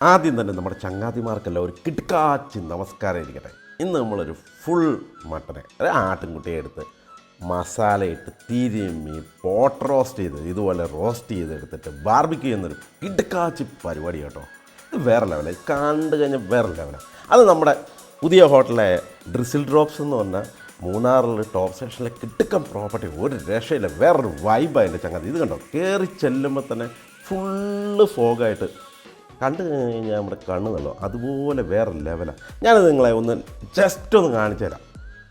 ആദ്യം തന്നെ നമ്മുടെ ചങ്ങാതിമാർക്കെല്ലാം ഒരു കിടക്കാച്ചി നമസ്കാരം ഇരിക്കട്ടെ. ഇന്ന് നമ്മളൊരു ഫുൾ മട്ടനെ ഒരു ആട്ടിൻകുട്ടിയെ എടുത്ത് മസാലയിട്ട് തിരുമ്മി പോട്ട് റോസ്റ്റ് ചെയ്ത് ഇതുപോലെ റോസ്റ്റ് ചെയ്തെടുത്തിട്ട് ബാർബിക്യൂ ചെയ്യുന്നൊരു കിടക്കാച്ചി പരിപാടി കേട്ടോ. ഇത് വേറെ ലെവലാണ്, കണ്ടു കഴിഞ്ഞാൽ വേറെ ലെവലാണ്. അത് നമ്മുടെ പുതിയ ഹോട്ടലിലെ ഡ്രിസിൽ ഡ്രോപ്സ് എന്ന് പറഞ്ഞാൽ മൂന്നാറിൽ ടോപ്പ് സെക്ഷനിലെ കിടുക്കൻ പ്രോപ്പർട്ടി. ഒരു രക്ഷയില്ല, വേറൊരു വൈബാണ് എൻ്റെ ചങ്ങാതി. ഇത് കണ്ടോ, കയറി ചെല്ലുമ്പോൾ തന്നെ ഫുള്ള് ഫോഗായിട്ട് കണ്ടു കഴിഞ്ഞാൽ നമ്മുടെ കണ്ണ് നല്ലോ അതുപോലെ വേറെ ലെവലാണ്. ഞാനത് നിങ്ങളെ ഒന്ന് ജസ്റ്റ് ഒന്ന് കാണിച്ചു തരാം.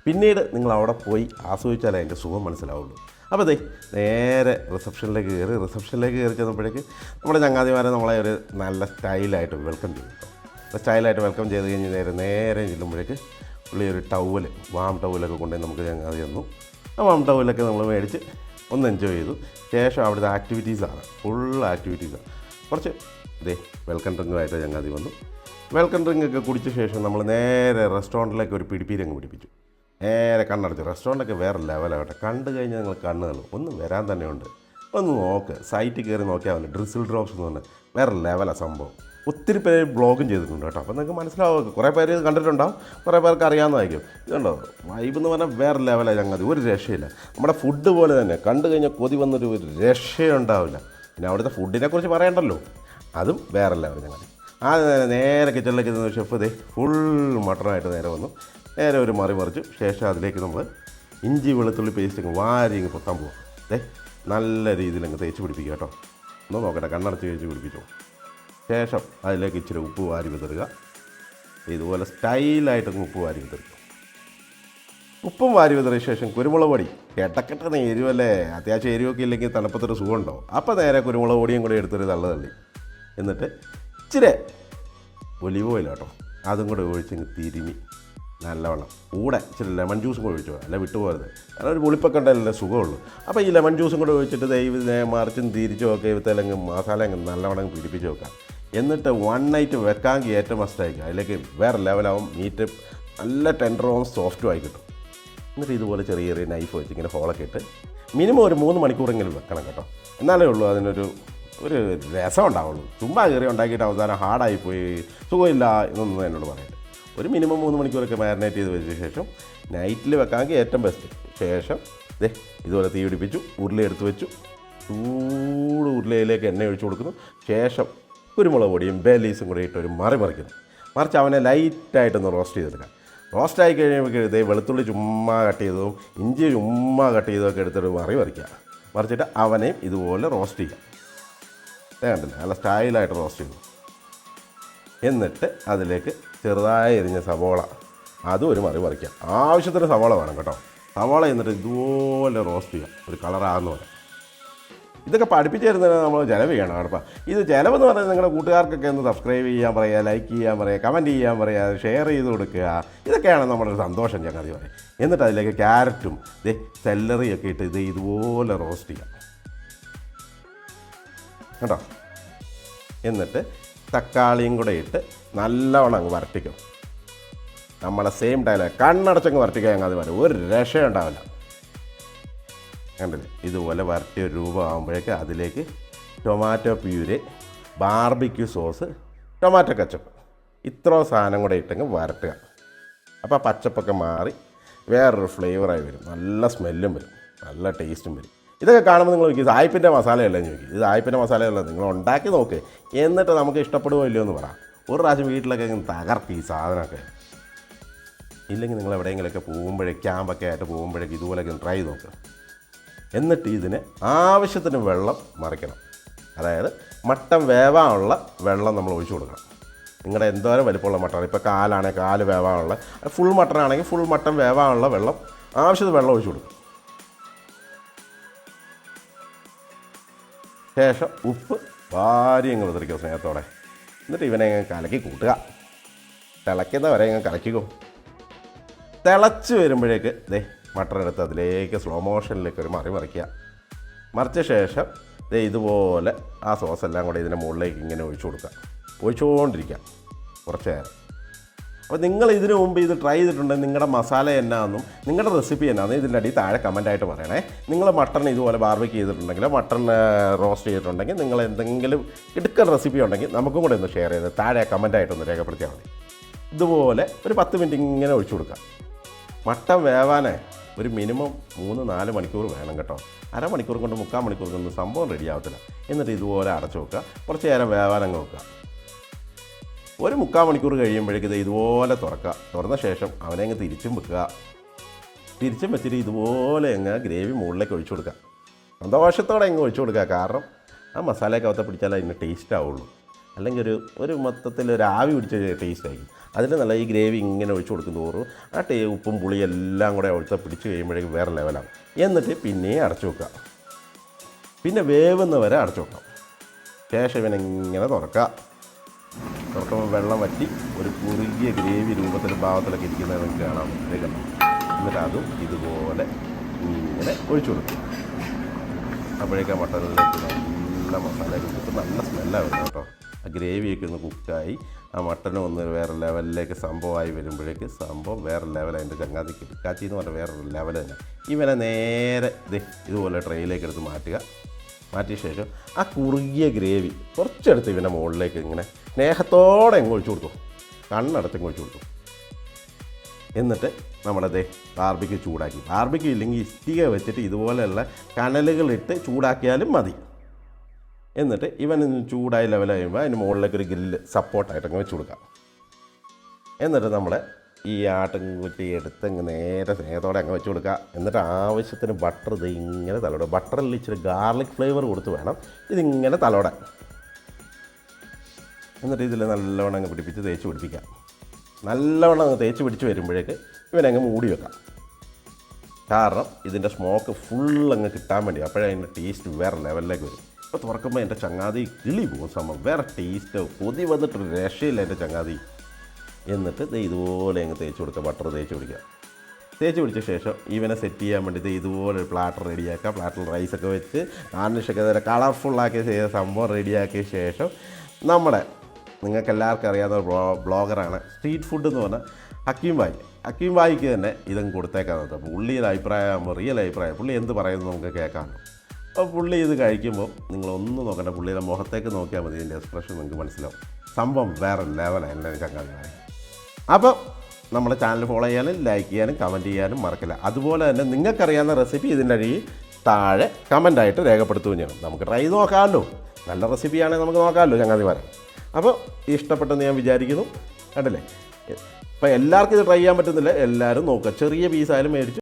പിന്നീട് നിങ്ങൾ അവിടെ പോയി ആസ്വദിച്ചാലേ അതിൻ്റെ സുഖം മനസ്സിലാവുള്ളൂ. അപ്പോൾ അതെ, നേരെ റിസപ്ഷനിലേക്ക് കയറി ചെന്നപ്പോഴേക്ക് നമ്മുടെ ചങ്ങാതിമാരെ നമ്മളെ ഒരു നല്ല സ്റ്റൈലായിട്ട് വെൽക്കം ചെയ്തു കേട്ടോ. അപ്പോൾ സ്റ്റൈലായിട്ട് വെൽക്കം ചെയ്ത് കഴിഞ്ഞ് നേരെ ചെല്ലുമ്പോഴേക്ക് പുള്ളി ഒരു വാം ടവലൊക്കെ കൊണ്ടുപോയി നമുക്ക് ചങ്ങാതി തന്നു. ആ വാം ടവലൊക്കെ നമ്മൾ മേടിച്ച് ഒന്ന് എൻജോയ് ചെയ്തു. ശേഷം അവിടുത്തെ ആക്ടിവിറ്റീസാണ്, ഫുൾ ആക്ടിവിറ്റീസാണ്. കുറച്ച് വെൽക്കം ഡ്രിങ്കുമായിട്ട് ചങ്ങാതി വന്നു. വെൽക്കം ഡ്രിങ്കൊക്കെ കുടിച്ച ശേഷം നമ്മൾ നേരെ റെസ്റ്റോറൻറ്റിലേക്ക് ഒരു പിടിപ്പീരങ്ങ് പിടിപ്പിച്ചു. നേരെ കണ്ണടച്ചു. റെസ്റ്റോറൻറ്റൊക്കെ വേറെ ലെവലാവട്ടെ. കണ്ടു കഴിഞ്ഞാൽ നിങ്ങൾ കണ്ണുകളും ഒന്ന് വരാൻ തന്നെയുണ്ട്. ഒന്ന് നോക്ക്, സൈറ്റിൽ കയറി നോക്കിയാൽ മതി. ഡ്രിസിൽ ഡ്രോപ്സ് എന്ന് പറഞ്ഞാൽ വേറെ ലെവലാണ് സംഭവം. ഒത്തിരി പേര് ബ്ലോഗും ചെയ്തിട്ടുണ്ട് കേട്ടോ. അപ്പോൾ നിങ്ങൾക്ക് മനസ്സിലാവും. കുറേ പേര് കണ്ടിട്ടുണ്ടാവും, കുറേ പേർക്ക് അറിയാവുന്നതായിരിക്കും. ഇതുണ്ടോ, വൈബ് എന്ന് പറഞ്ഞാൽ വേറെ ലെവലാണ് ചങ്ങാതി, ഒരു രക്ഷയില്ല. നമ്മുടെ ഫുഡ് പോലെ തന്നെ കണ്ടു കഴിഞ്ഞാൽ കൊതി വന്നൊരു രക്ഷയുണ്ടാവില്ല. പിന്നെ അവിടുത്തെ ഫുഡിനെ കുറിച്ച് പറയണ്ടല്ലോ, അതും വേറെ ലെവൽ ചങ്ങാതി. ആ നേരെ കിച്ചണിലേക്ക് ഷെഫ് ഫുൾ മട്ടനായിട്ട് നേരെ വന്നു. നേരെ ഒരു മറിച്ചു ശേഷം അതിലേക്ക് നമ്മൾ ഇഞ്ചി വെളുത്തുള്ളി പേസ്റ്റ് വാരി പൊത്താൻ പോവാം. നല്ല രീതിയിൽ അങ്ങ് തേച്ച് പിടിപ്പിക്കുക കേട്ടോ. ഒന്ന് നോക്കട്ടെ, കണ്ണടച്ച് തേച്ച് പിടിപ്പിച്ചു ശേഷം അതിലേക്ക് ഇച്ചിരി ഉപ്പ് വാരി വിതറുക. ഇതുപോലെ സ്റ്റൈലായിട്ടങ്ങ് ഉപ്പ് വാരി വിതറുക. ഉപ്പും വാരി വിതറിയ ശേഷം കുരുമുളക് പൊടി കേട്ടക്കെട്ടെന്ന് എരിവല്ലേ, അത്യാവശ്യം എരിവൊക്കെ ഇല്ലെങ്കിൽ തണുപ്പത്തൊരു സുഖം ഉണ്ടാവും. അപ്പോൾ നേരെ കുരുമുളക് പൊടിയും കൂടി എടുത്തൊരു തള്ളി എന്നിട്ട് ഇച്ചിരി ഒലിവ് ഓയിൽ കേട്ടോ, അതും കൂടെ ഒഴിച്ചങ്ങ് തിരുമി നല്ലവണ്ണം കൂടെ ഇച്ചിരി ലെമൺ ജ്യൂസും കൂടെ ഒഴിച്ചോ, അല്ല വിട്ടുപോകരുത്. കാരണം ഒരു പുളിപ്പൊക്കെ ഉണ്ടല്ലേ സുഖമുള്ളൂ. അപ്പോൾ ഈ ലെമൺ ജ്യൂസും കൂടെ ഒഴിച്ചിട്ട് മറിച്ചും തിരിച്ചും ഒക്കെ ഇവത്തേലങ്ങ് മസാല അങ്ങ് നല്ലവണ്ണം പിടിപ്പിച്ച് വെക്കാം. എന്നിട്ട് 1 നൈറ്റ് വെക്കാമെങ്കിൽ ഏറ്റവും മസ്റ്റായിരിക്കും. അതിലേക്ക് വേറെ ലെവലാവും. മീറ്റ് നല്ല ടെൻഡറും സോഫ്റ്റും ആയി കിട്ടും. എന്നിട്ട് ഇതുപോലെ ചെറിയ നൈഫ് വെച്ച് ഇങ്ങനെ ഹോളൊക്കെ ഇട്ട് മിനിമം ഒരു 3 മണിക്കൂറെങ്കിലും വെക്കണം കേട്ടോ. എന്നാലേ ഉള്ളൂ അതിനൊരു രസം ഉണ്ടാവുള്ളൂ. ചുമ്മാ കയറി ഉണ്ടാക്കിയിട്ട് അവസാനം ഹാർഡായിപ്പോയി സുഖമില്ല എന്നൊന്നും എന്നോട് പറയട്ടെ. ഒരു മിനിമം 3 മണിക്കൂറൊക്കെ മാരിനേറ്റ് ചെയ്ത് വെച്ച ശേഷം നൈറ്റിൽ വെക്കാമെങ്കിൽ ഏറ്റവും ബെസ്റ്റ്. ശേഷം ഇതുപോലെ തീ പിടിപ്പിച്ചു, ഉരുളി എടുത്ത് വെച്ചു. ചൂട് ഉരുളയിലേക്ക് എണ്ണ ഒഴിച്ചു കൊടുക്കുന്നു. ശേഷം കുരുമുളക് പൊടിയും ബേലീസും കൂടി ഇട്ട് ഒരു മറിച്ച് അവനെ ലൈറ്റായിട്ടൊന്ന് റോസ്റ്റ് ചെയ്തെടുക്കാം. റോസ്റ്റായി കഴിയുമ്പോൾ വെളുത്തുള്ളി ചുമ്മാ കട്ട് ചെയ്തതും ഇഞ്ചി ചുമ്മാ കട്ട് ചെയ്തതൊക്കെ എടുത്തിട്ട് മറിച്ചിട്ട് അവനെയും ഇതുപോലെ റോസ്റ്റ് ചെയ്യാം. കണ്ടില്ല, നല്ല സ്റ്റൈലായിട്ട് റോസ്റ്റ് ചെയ്തു. എന്നിട്ട് അതിലേക്ക് ചെറുതായി എരിഞ്ഞ സവോള അതും ഒരു മറിക്കാം. ആവശ്യത്തിന് സവോള വേണം കേട്ടോ. സവോള എന്നിട്ട് ഇതുപോലെ റോസ്റ്റ് ചെയ്യാം, ഒരു കളറാകുന്ന പോലെ. ഇതൊക്കെ പഠിപ്പിച്ച് തരുന്നതിന് നമ്മൾ ചിലവ് ചെയ്യണം കേട്ടോ. ഇത് ചിലവെന്ന് പറഞ്ഞാൽ നിങ്ങളുടെ കൂട്ടുകാർക്കൊക്കെ ഒന്ന് സബ്സ്ക്രൈബ് ചെയ്യാൻ പറയുക, ലൈക്ക് ചെയ്യാൻ പറയുക, കമൻറ്റ് ചെയ്യാൻ പറയുക, ഷെയർ ചെയ്ത് കൊടുക്കുക. ഇതൊക്കെയാണ് നമ്മുടെ ഒരു സന്തോഷം ചങ്ങാതി പറയും. എന്നിട്ട് അതിലേക്ക് ക്യാരറ്റും സെല്ലറിയൊക്കെ ഇട്ട് ഇതുപോലെ റോസ്റ്റ് ചെയ്യാം കേട്ടോ. എന്നിട്ട് തക്കാളിയും കൂടെ ഇട്ട് നല്ലവണ്ണം അങ്ങ് വരട്ടിക്കും. നമ്മളെ സെയിം ടൈമിൽ കണ്ണടച്ചങ്ങ് വരട്ടിക്കുക ചങ്ങാതി പറയും, ഒരു രക്ഷയുണ്ടാവില്ല. കണ്ടില്ലേ, ഇതുപോലെ വരട്ടിയ ഒരു രൂപമാകുമ്പോഴേക്ക് അതിലേക്ക് tomato purée, barbecue sauce, tomato ketchup ഇത്ര സാധനം കൂടെ ഇട്ടങ്ങ് വരട്ടുക. അപ്പോൾ പച്ചപ്പൊക്കെ മാറി വേറൊരു ഫ്ലേവറായി വരും, നല്ല സ്മെല്ലും വരും, നല്ല ടേസ്റ്റും വരും. ഇതൊക്കെ കാണുമ്പോൾ നിങ്ങൾ നോക്കി സായിപ്പിൻ്റെ മസാലയല്ലേ ചോദിക്കും. ഇത് സായിപ്പിൻ്റെ മസാലയല്ല, നിങ്ങൾ ഉണ്ടാക്കി നോക്ക്. എന്നിട്ട് നമുക്ക് ഇഷ്ടപ്പെടുമോ ഇല്ലയോ എന്ന് പറയാം. ഒരു പ്രാവശ്യം വീട്ടിലൊക്കെ തകർത്തി ഈ സാധനമൊക്കെ. ഇല്ലെങ്കിൽ നിങ്ങൾ എവിടെയെങ്കിലുമൊക്കെ പോകുമ്പോഴേക്ക് ക്യാമ്പൊക്കെ ആയിട്ട് പോകുമ്പോഴേക്ക് ഇതുപോലെയൊക്കെ ട്രൈ നോക്കുക. എന്നിട്ട് ഇതിന് ആവശ്യത്തിന് വെള്ളം മറിക്കണം. അതായത് മട്ടൻ വേവാനുള്ള വെള്ളം നമ്മൾ ഒഴിച്ചു കൊടുക്കണം. നിങ്ങളുടെ എന്തോരം വലിപ്പമുള്ള മട്ടൺ, ഇപ്പോൾ കാലാണെങ്കിൽ കാല് വേവാനുള്ള, ഫുൾ മട്ടനാണെങ്കിൽ ഫുൾ മട്ടൻ വേവാനുള്ള വെള്ളം ആവശ്യത്തിന് വെള്ളം ഒഴിച്ചു കൊടുക്കും. ശേഷം ഉപ്പ് വാരി അങ്ങ് വിതറിക്കുക സ്നേഹത്തോടെ. എന്നിട്ട് ഇവനെ കലക്കി കൂട്ടുക. തിളയ്ക്കുന്ന വരെ ഇങ്ങനെ കലക്കിക്കോ. തിളച്ച് വരുമ്പോഴേക്ക് മട്ടൺ എടുത്ത് അതിലേക്ക് സ്ലോ മോഷനിലേക്ക് ഒരു മറിക്കുക. മറിച്ച ശേഷം ഇതുപോലെ ആ സോസ് എല്ലാം കൂടെ ഇതിൻ്റെ മുകളിലേക്ക് ഇങ്ങനെ ഒഴിച്ചുകൊണ്ടിരിക്കുക കുറച്ച് നേരം. അപ്പോൾ നിങ്ങൾ ഇതിനു മുമ്പ് ഇത് ട്രൈ ചെയ്തിട്ടുണ്ടെങ്കിൽ നിങ്ങളുടെ മസാല എന്നാണെന്നും നിങ്ങളുടെ റെസിപ്പി എന്നാണെന്നും ഇതിൻ്റെ അടിയിൽ താഴെ കമൻറ്റായിട്ട് പറയണേ. നിങ്ങൾ മട്ടൺ ഇതുപോലെ ബാർബിക്യൂ ചെയ്തിട്ടുണ്ടെങ്കിൽ മട്ടൺ റോസ്റ്റ് ചെയ്തിട്ടുണ്ടെങ്കിൽ നിങ്ങൾ എന്തെങ്കിലും ഇടുക്കൽ റെസിപ്പി ഉണ്ടെങ്കിൽ നമുക്കും കൂടെ ഒന്ന് ഷെയർ ചെയ്ത് താഴെ കമൻറ്റായിട്ടൊന്ന് രേഖപ്പെടുത്തിയാൽ മതി. ഇതുപോലെ ഒരു 10 മിനിറ്റ് ഇങ്ങനെ ഒഴിച്ചു കൊടുക്കാം. മട്ടൺ വേവാനേ ഒരു മിനിമം 3-4 മണിക്കൂർ വേണം കേട്ടോ. അരമണിക്കൂർ കൊണ്ട് 3/4 മണിക്കൂർ കൊണ്ട് സംഭവം റെഡി ആവത്തില്ല. എന്നിട്ട് ഇതുപോലെ അടച്ചു വെക്കുക. കുറച്ച് നേരം വേവാനങ്ങ് വെക്കുക. ഒരു 3/4 മണിക്കൂർ കഴിയുമ്പോഴേക്കും ഇത് ഇതുപോലെ തുറക്കുക. തുറന്ന ശേഷം അവനെ അങ്ങ് തിരിച്ചും വെക്കുക. തിരിച്ചും വെച്ചിട്ട് ഇതുപോലെ അങ്ങ് ഗ്രേവി മുകളിലേക്ക് ഒഴിച്ചു കൊടുക്കുക. സന്തോഷത്തോടെ അങ്ങ് ഒഴിച്ചു കൊടുക്കുക. കാരണം ആ മസാലയൊക്കെ അവത്തെ പിടിച്ചാലേ അതിന് ടേസ്റ്റ് ആവുള്ളൂ. അല്ലെങ്കിൽ ഒരു മൊത്തത്തിൽ ഒരു ആവി പിടിച്ച ടേസ്റ്റ് ആയിരിക്കും. അതിന് നല്ല ഈ ഗ്രേവി ഇങ്ങനെ ഒഴിച്ചു കൊടുക്കും തോറും ആ ഉപ്പും പുളിയും എല്ലാം കൂടെ ഒഴിച്ച് പിടിച്ച് കഴിയുമ്പോഴേക്കും വേറെ ലെവലാണ്. എന്നിട്ട് പിന്നെയും അടച്ചു വെക്കുക. പിന്നെ വേവുന്ന വരെ അടച്ചു വെക്കാം. ശേഷം ഇവനെങ്ങനെ തുറക്കുമ്പോൾ വെള്ളം വറ്റി ഒരു കുറുകിയ ഗ്രേവി രൂപത്തിൽ ഭാവത്തിലൊക്കെ ഇരിക്കുന്നത് നിങ്ങൾക്ക് കാണാൻ പറ്റും. എന്നിട്ട് അതും ഇതുപോലെ ഇങ്ങനെ ഒഴിച്ചു കൊടുക്കും. അപ്പോഴേക്കും ആ മട്ടനിലേക്ക് നല്ല മസാല കൊടുത്തിട്ട് നല്ല സ്മെല്ലാണ് വരുന്നത് കേട്ടോ. ആ ഗ്രേവിയൊക്കെ ഒന്ന് കുക്കായി ആ മട്ടനും ഒന്ന് വേറെ ലെവലിലേക്ക് സംഭവമായി വരുമ്പോഴേക്ക് സംഭവം വേറെ ലെവലാണ്. എൻ്റെ ചങ്ങാതി കിടക്കാച്ചി എന്ന് പറഞ്ഞാൽ വേറെ ലെവൽ തന്നെ. ഇവനെ നേരെ ഇതുപോലെ ട്രെയിലേക്ക് എടുത്ത് മാറ്റിയ ശേഷം ആ കുറുകിയ ഗ്രേവി കുറച്ചെടുത്ത് ഇവൻ്റെ മുകളിലേക്ക് ഇങ്ങനെ സ്നേഹത്തോടെ എങ്ങ് ഒഴിച്ചു കൊടുക്കും. കണ്ണടച്ച് ഒഴിച്ചു കൊടുക്കും. എന്നിട്ട് നമ്മുടെ ബാർബിക്യൂ ചൂടാക്കി. ബാർബിക്യൂ ഇല്ലെങ്കിൽ ഇഷ്ടിക വെച്ചിട്ട് ഇതുപോലെയുള്ള കനലുകളിട്ട് ചൂടാക്കിയാലും മതി. എന്നിട്ട് ഇവൻ ചൂടായി ലെവൽ കഴിയുമ്പോൾ അതിന് മുകളിലേക്ക് ഒരു ഗ്രില്ല് സപ്പോർട്ടായിട്ടങ്ങ് വെച്ച് കൊടുക്കാം. എന്നിട്ട് നമ്മൾ ഈ ആട്ടുംകുറ്റി എടുത്ത് അങ്ങ് നേരെ സ്നേഹത്തോടെ അങ്ങ് വെച്ച് കൊടുക്കുക. എന്നിട്ട് ആവശ്യത്തിന് ബട്ടർ ഇങ്ങനെ തലോടുക. ബട്ടറിൽ ഇച്ചിരി ഗാർലിക് ഫ്ലേവർ കൊടുത്ത് വേണം ഇതിങ്ങനെ തലോടാൻ. എന്നിട്ട് ഇതിൽ നല്ലവണ്ണം അങ്ങ് പിടിപ്പിച്ച് തേച്ച് പിടിപ്പിക്കാം. നല്ലവണ്ണം അങ്ങ് തേച്ച് പിടിച്ച് വരുമ്പോഴേക്ക് ഇവനങ്ങ് മൂടി വെക്കാം. കാരണം ഇതിൻ്റെ സ്മോക്ക് ഫുള്ളങ്ങ് കിട്ടാൻ വേണ്ടി. അപ്പോഴേ അതിൻ്റെ ടേസ്റ്റ് വേറെ ലെവലിലേക്ക് വരും. ഇപ്പോൾ തുറക്കുമ്പോൾ എൻ്റെ ചങ്ങാതി കിളി പോകും. സംഭവം വേറെ ടേസ്റ്റ് കൊതി വന്നിട്ട് രക്ഷയില്ല എൻ്റെ ചങ്ങാതി. എന്നിട്ട് ഇതുപോലെ അങ്ങ് തേച്ച് കൊടുക്കുക. ബട്ടർ തേച്ച് പിടിച്ച ശേഷം ഇവനെ സെറ്റ് ചെയ്യാൻ വേണ്ടി ഇതുപോലെ ഒരു പ്ലാറ്റർ റെഡിയാക്കുക. പ്ലാറ്ററിൽ റൈസൊക്കെ വെച്ച് ഗാർണിഷൊക്കെ നേരെ കളർഫുള്ളാക്കിയ സംഭവം റെഡിയാക്കിയ ശേഷം നമ്മുടെ നിങ്ങൾക്കെല്ലാവർക്കും അറിയാവുന്ന ബ്ലോഗറാണ് സ്ട്രീറ്റ് ഫുഡ് എന്ന് പറഞ്ഞാൽ ഹക്കീം ഭായിക്ക് തന്നെ ഇതങ്ങ് കൊടുത്തേക്കാവുന്നത്. പുള്ളിയുടെ അഭിപ്രായം റിയൽ അഭിപ്രായം. പുള്ളി എന്ത് പറയുന്നു നമുക്ക് കേൾക്കാമല്ലോ. അപ്പോൾ പുള്ളി ഇത് കഴിക്കുമ്പോൾ നിങ്ങളൊന്നും നോക്കണ്ട, പുള്ളിയുടെ മുഖത്തേക്ക് നോക്കിയാൽ മതി. ഇതിൻ്റെ എക്സ്പ്രഷൻ നിങ്ങൾക്ക് മനസ്സിലാവും. സംഭവം വേറെ ലെവലാണ് എൻ്റെ ചങ്ങാതിമാരെ. അപ്പോൾ നമ്മുടെ ചാനൽ ഫോളോ ചെയ്യാനും ലൈക്ക് ചെയ്യാനും കമൻറ്റ് ചെയ്യാനും മറക്കില്ല. അതുപോലെ തന്നെ നിങ്ങൾക്കറിയാവുന്ന റെസിപ്പി ഇതിൻ്റെ അടിയിൽ താഴെ കമൻറ്റായിട്ട് രേഖപ്പെടുത്തുകയും ചെയ്യണം. നമുക്ക് ട്രൈ ചെയ്ത് നോക്കാമല്ലോ. നല്ല റെസിപ്പിയാണെങ്കിൽ നമുക്ക് നോക്കാമല്ലോ ചങ്ങാതിമാരെ. അപ്പോൾ ഇഷ്ടപ്പെട്ടെന്ന് ഞാൻ വിചാരിക്കുന്നു. കണ്ടില്ലേ? അപ്പോൾ എല്ലാവർക്കും ഇത് ട്രൈ ചെയ്യാൻ പറ്റുന്നില്ല. എല്ലാവരും നോക്കുക. ചെറിയ പീസായാലും മേടിച്ച്